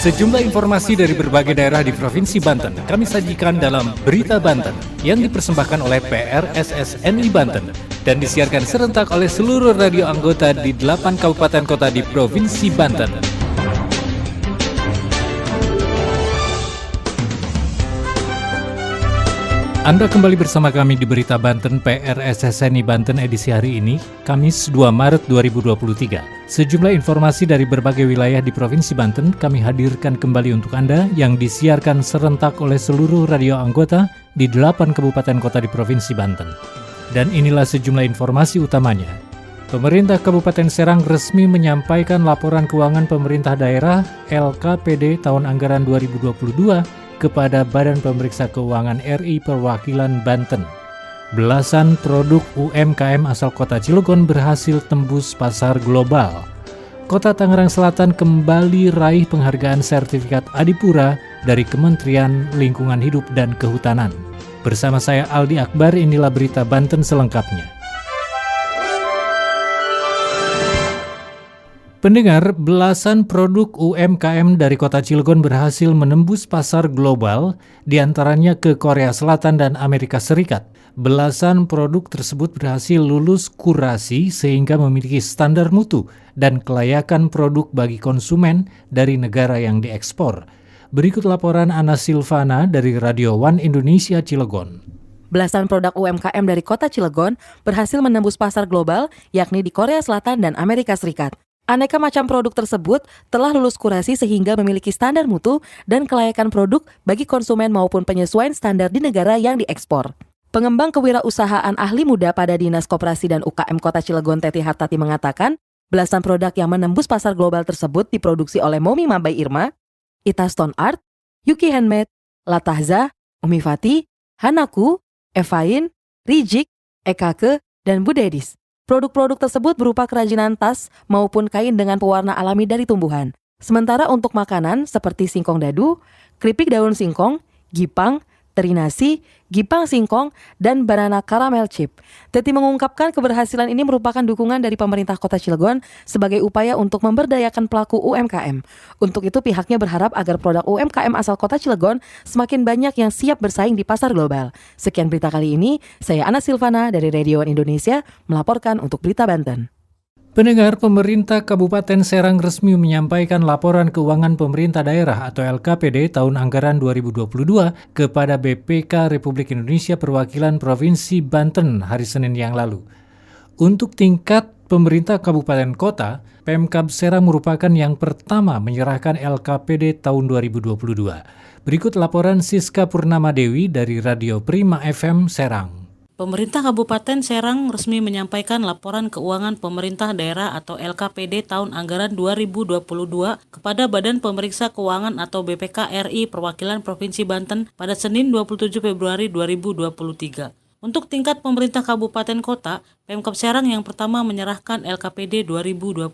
Sejumlah informasi dari berbagai daerah di Provinsi Banten kami sajikan dalam Berita Banten yang dipersembahkan oleh PRSSNI Banten dan disiarkan serentak oleh seluruh radio anggota di 8 kabupaten kota di Provinsi Banten. Anda kembali bersama kami di Berita Banten PRSSNI Banten edisi hari ini, Kamis 2 Maret 2023. Sejumlah informasi dari berbagai wilayah di Provinsi Banten kami hadirkan kembali untuk Anda yang disiarkan serentak oleh seluruh radio anggota di 8 kabupaten kota di Provinsi Banten. Dan inilah sejumlah informasi utamanya. Pemerintah Kabupaten Serang resmi menyampaikan laporan keuangan pemerintah daerah LKPD tahun anggaran 2022 kepada Badan Pemeriksa Keuangan RI Perwakilan Banten. Belasan produk UMKM asal Kota Cilegon berhasil tembus pasar global. Kota Tangerang Selatan kembali raih penghargaan sertifikat Adipura dari Kementerian Lingkungan Hidup dan Kehutanan. Bersama saya Aldi Akbar, inilah Berita Banten selengkapnya. Pendengar, belasan produk UMKM dari Kota Cilegon berhasil menembus pasar global, diantaranya ke Korea Selatan dan Amerika Serikat. Belasan produk tersebut berhasil lulus kurasi sehingga memiliki standar mutu dan kelayakan produk bagi konsumen dari negara yang diekspor. Berikut laporan Ana Silvana dari Radio One Indonesia Cilegon. Belasan produk UMKM dari Kota Cilegon berhasil menembus pasar global, yakni di Korea Selatan dan Amerika Serikat. Aneka macam produk tersebut telah lulus kurasi sehingga memiliki standar mutu dan kelayakan produk bagi konsumen maupun penyesuaian standar di negara yang diekspor. Pengembang kewirausahaan ahli muda pada Dinas Koperasi dan UKM Kota Cilegon Teti Hartati mengatakan, belasan produk yang menembus pasar global tersebut diproduksi oleh Momi Mabai Irma, Ita Stone Art, Yuki Handmade, Latahza, Umi Fati, Hanaku, Evain, Rijik, Ekake, dan Budedis. Produk-produk tersebut berupa kerajinan tas maupun kain dengan pewarna alami dari tumbuhan. Sementara untuk makanan seperti singkong dadu, keripik daun singkong, gipang, teri nasi, gipang singkong, dan banana caramel chip. Teti mengungkapkan keberhasilan ini merupakan dukungan dari pemerintah Kota Cilegon sebagai upaya untuk memberdayakan pelaku UMKM. Untuk itu pihaknya berharap agar produk UMKM asal Kota Cilegon semakin banyak yang siap bersaing di pasar global. Sekian berita kali ini, saya Ana Silvana dari Radio One Indonesia melaporkan untuk Berita Banten. Pendengar, pemerintah Kabupaten Serang resmi menyampaikan laporan keuangan pemerintah daerah atau LKPD tahun anggaran 2022 kepada BPK Republik Indonesia Perwakilan Provinsi Banten hari Senin yang lalu. Untuk tingkat pemerintah kabupaten kota, Pemkab Serang merupakan yang pertama menyerahkan LKPD tahun 2022. Berikut laporan Siska Purnamadewi dari Radio Prima FM Serang. Pemerintah Kabupaten Serang resmi menyampaikan laporan keuangan pemerintah daerah atau LKPD tahun anggaran 2022 kepada Badan Pemeriksa Keuangan atau BPK RI Perwakilan Provinsi Banten pada Senin 27 Februari 2023. Untuk tingkat pemerintah kabupaten kota, Pemkab Serang yang pertama menyerahkan LKPD 2022.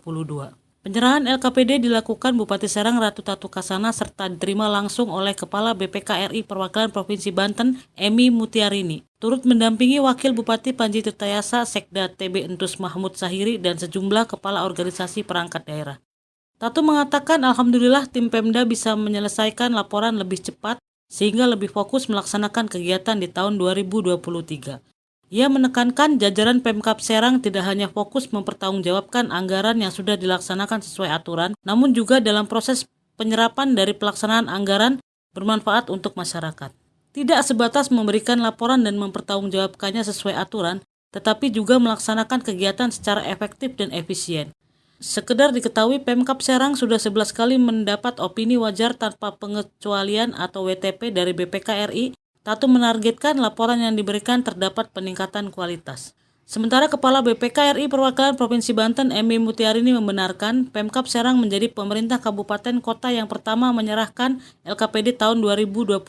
Penyerahan LKPD dilakukan Bupati Serang Ratu Tatu Kasana serta diterima langsung oleh Kepala BPK RI Perwakilan Provinsi Banten, Emi Mutiarini. Turut mendampingi Wakil Bupati Panji Tirtayasa, Sekda TB Entus Mahmud Sahiri, dan sejumlah kepala organisasi perangkat daerah. Tatu mengatakan alhamdulillah tim Pemda bisa menyelesaikan laporan lebih cepat sehingga lebih fokus melaksanakan kegiatan di tahun 2023. Ia menekankan jajaran Pemkab Serang tidak hanya fokus mempertanggungjawabkan anggaran yang sudah dilaksanakan sesuai aturan, namun juga dalam proses penyerapan dari pelaksanaan anggaran bermanfaat untuk masyarakat. Tidak sebatas memberikan laporan dan mempertanggungjawabkannya sesuai aturan, tetapi juga melaksanakan kegiatan secara efektif dan efisien. Sekedar diketahui, Pemkab Serang sudah 11 kali mendapat opini wajar tanpa pengecualian atau WTP dari BPK RI. Tatu menargetkan laporan yang diberikan terdapat peningkatan kualitas. Sementara Kepala BPK RI Perwakilan Provinsi Banten, Emi Mutiarini membenarkan Pemkab Serang menjadi pemerintah kabupaten kota yang pertama menyerahkan LKPD tahun 2022.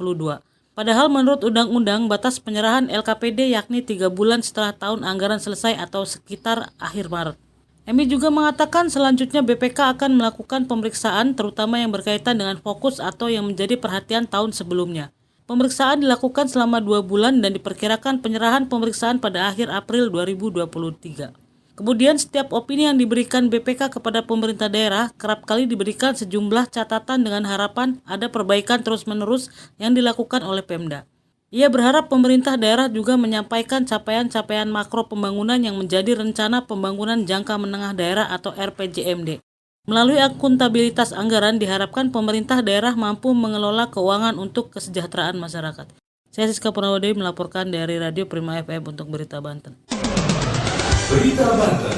Padahal menurut Undang-Undang, batas penyerahan LKPD yakni 3 bulan setelah tahun anggaran selesai atau sekitar akhir Maret. Emi juga mengatakan selanjutnya BPK akan melakukan pemeriksaan terutama yang berkaitan dengan fokus atau yang menjadi perhatian tahun sebelumnya. Pemeriksaan dilakukan selama 2 bulan dan diperkirakan penyerahan pemeriksaan pada akhir April 2023. Kemudian setiap opini yang diberikan BPK kepada pemerintah daerah kerap kali diberikan sejumlah catatan dengan harapan ada perbaikan terus-menerus yang dilakukan oleh Pemda. Ia berharap pemerintah daerah juga menyampaikan capaian-capaian makro pembangunan yang menjadi rencana pembangunan jangka menengah daerah atau RPJMD. Melalui akuntabilitas anggaran diharapkan pemerintah daerah mampu mengelola keuangan untuk kesejahteraan masyarakat. Saya Siska Purnawadewi melaporkan dari Radio Prima FM untuk Berita Banten. Berita Banten.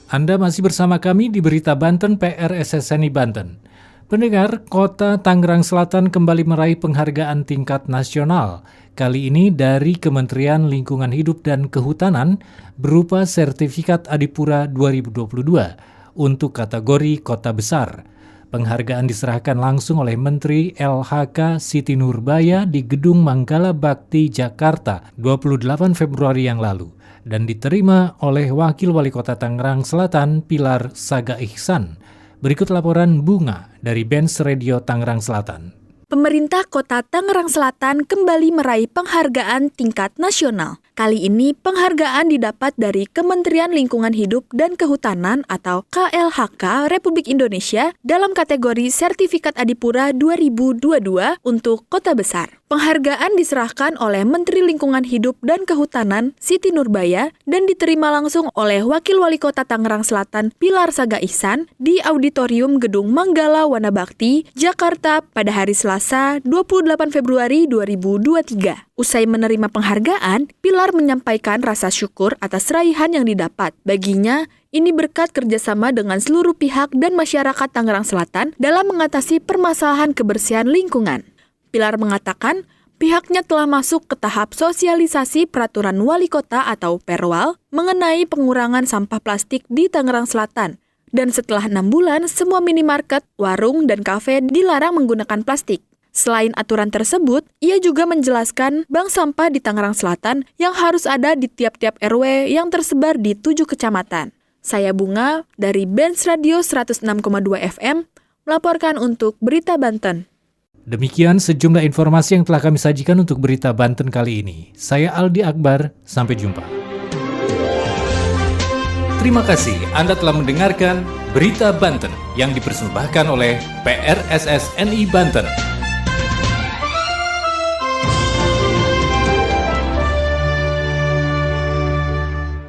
Anda masih bersama kami di Berita Banten PRSSNI Banten. Pendengar, Kota Tangerang Selatan kembali meraih penghargaan tingkat nasional. Kali ini dari Kementerian Lingkungan Hidup dan Kehutanan berupa Sertifikat Adipura 2022 untuk kategori Kota Besar. Penghargaan diserahkan langsung oleh Menteri LHK Siti Nurbaya di Gedung Manggala Bakti, Jakarta, 28 Februari yang lalu, dan diterima oleh Wakil Wali Kota Tangerang Selatan, Pilar Saga Ihsan. Berikut laporan Bunga dari Benz Radio Tangerang Selatan. Pemerintah Kota Tangerang Selatan kembali meraih penghargaan tingkat nasional. Kali ini penghargaan didapat dari Kementerian Lingkungan Hidup dan Kehutanan atau KLHK Republik Indonesia dalam kategori Sertifikat Adipura 2022 untuk Kota Besar. Penghargaan diserahkan oleh Menteri Lingkungan Hidup dan Kehutanan Siti Nurbaya dan diterima langsung oleh Wakil Wali Kota Tangerang Selatan Pilar Saga Ihsan di Auditorium Gedung Manggala Wanabakti, Jakarta pada hari Selasa 28 Februari 2023. Usai menerima penghargaan, Pilar menyampaikan rasa syukur atas raihan yang didapat. Baginya, ini berkat kerjasama dengan seluruh pihak dan masyarakat Tangerang Selatan dalam mengatasi permasalahan kebersihan lingkungan. Pilar mengatakan, pihaknya telah masuk ke tahap sosialisasi peraturan wali kota atau Perwal mengenai pengurangan sampah plastik di Tangerang Selatan. Dan setelah 6 bulan, semua minimarket, warung, dan kafe dilarang menggunakan plastik. Selain aturan tersebut, ia juga menjelaskan bank sampah di Tangerang Selatan yang harus ada di tiap-tiap RW yang tersebar di 7 kecamatan. Saya Bunga dari Benz Radio 106,2 FM melaporkan untuk Berita Banten. Demikian sejumlah informasi yang telah kami sajikan untuk Berita Banten kali ini. Saya Aldi Akbar, sampai jumpa. Terima kasih Anda telah mendengarkan Berita Banten yang dipersembahkan oleh PRSSNI Banten.